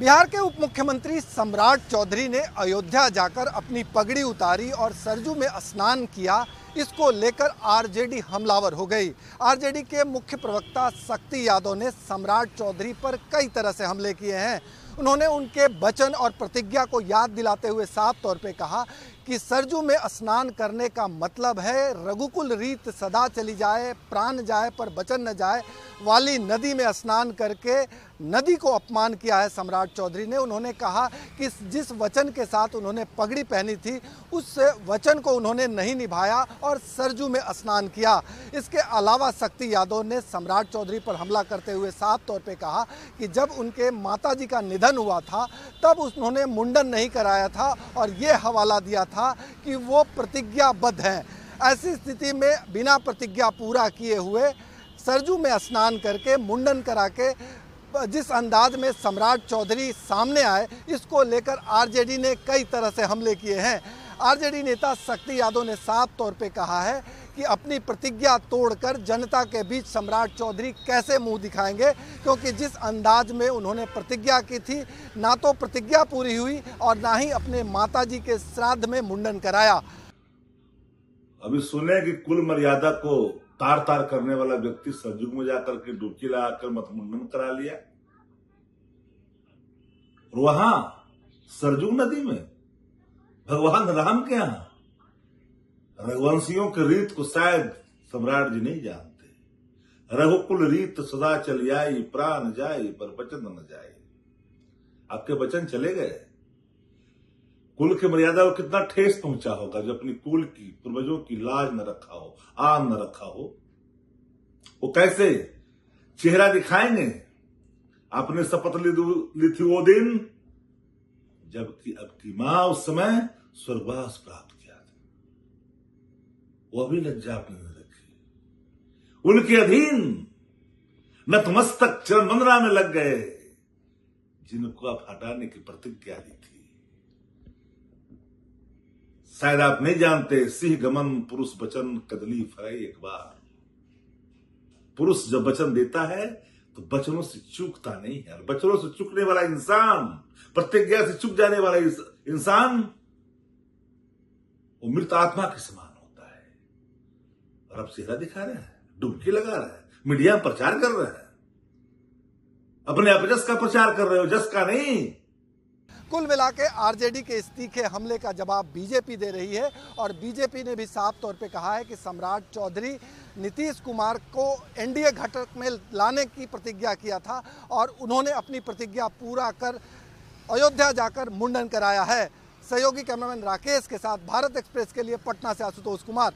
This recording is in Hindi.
बिहार के उप मुख्यमंत्री सम्राट चौधरी ने अयोध्या जाकर अपनी पगड़ी उतारी और सरजू में स्नान किया। इसको लेकर आरजेडी हमलावर हो गई। आरजेडी के मुख्य प्रवक्ता शक्ति यादव ने सम्राट चौधरी पर कई तरह से हमले किए हैं। उन्होंने उनके वचन और प्रतिज्ञा को याद दिलाते हुए साफ तौर पे कहा कि सरजू में स्नान करने का मतलब है रघुकुल रीत सदा चली जाए, प्राण जाए पर वचन न जाए वाली नदी में स्नान करके नदी को अपमान किया है सम्राट चौधरी ने। उन्होंने कहा कि जिस वचन के साथ उन्होंने पगड़ी पहनी थी उस वचन को उन्होंने नहीं निभाया और सरजू में स्नान किया। इसके अलावा शक्ति यादव ने सम्राट चौधरी पर हमला करते हुए साफ तौर पे कहा कि जब उनके माताजी का निधन हुआ था तब उन्होंने मुंडन नहीं कराया था और ये हवाला दिया था कि वो प्रतिज्ञाबद्ध हैं। ऐसी स्थिति में बिना प्रतिज्ञा पूरा किए हुए सरजू में स्नान करके मुंडन करा के जिस अंदाज में सम्राट चौधरी सामने आए, इसको लेकर आरजेडी ने कई तरह से हमले किए हैं। आरजेडी नेता शक्ति यादव ने साफ तौर पे कहा है कि अपनी प्रतिज्ञा तोड़कर जनता के बीच सम्राट चौधरी कैसे मुंह दिखाएंगे, क्योंकि जिस अंदाज में उन्होंने प्रतिज्ञा की थी ना तो प्रतिज्ञा पूरी हुई और ना ही अपने माताजी के श्राद्ध में मुंडन कराया। अभी सुने कि कुल मर्यादा को तार तार करने वाला व्यक्ति सरजू में जाकर के डुबकी लगाकर मुंडन करा लिया और वहां सरजू नदी में भगवान राम के यहां रघुवंशियों की रीत को शायद सम्राट जी नहीं जानते। रघुकुल रीत सदा चल आई, प्राण जाए पर वचन न जाए। आपके वचन चले गए। कुल की मर्यादा को कितना ठेस पहुंचा होगा जो अपनी कुल की पूर्वजों की लाज न रखा हो, आन न रखा हो। वो कैसे चेहरा दिखाएंगे? आपने शपथ ली थी वो दिन जबकि आपकी मां उस समय स्वर्गवास प्राप्त किया था। वो भी लज्जा आपने नहीं रखी। उनके अधीन नतमस्तक चरण वंदना में लग गए जिनको आप हटाने की प्रतिज्ञा दी थी। शायद आप नहीं जानते, सिंह गमन पुरुष वचन कदली फरे एक बार। पुरुष जब वचन देता है तो वचनों से चूकता नहीं है। वचनों से चूकने वाला इंसान, प्रतिज्ञा से चूक जाने वाला इंसान वो मृत आत्मा के समान होता है। और अब चेहरा दिखा रहे हैं, डुबकी लगा रहे हैं, मीडिया में प्रचार कर रहे हैं, अपने अपजस का प्रचार कर रहे हो, जस का नहीं। कुल मिला के आरजेडी के इस तीखे हमले का जवाब बीजेपी दे रही है और बीजेपी ने भी साफ तौर पे कहा है कि सम्राट चौधरी नीतीश कुमार को एनडीए घटक में लाने की प्रतिज्ञा किया था और उन्होंने अपनी प्रतिज्ञा पूरा कर अयोध्या जाकर मुंडन कराया है। सहयोगी कैमरामैन राकेश के साथ भारत एक्सप्रेस के लिए पटना से आशुतोष कुमार।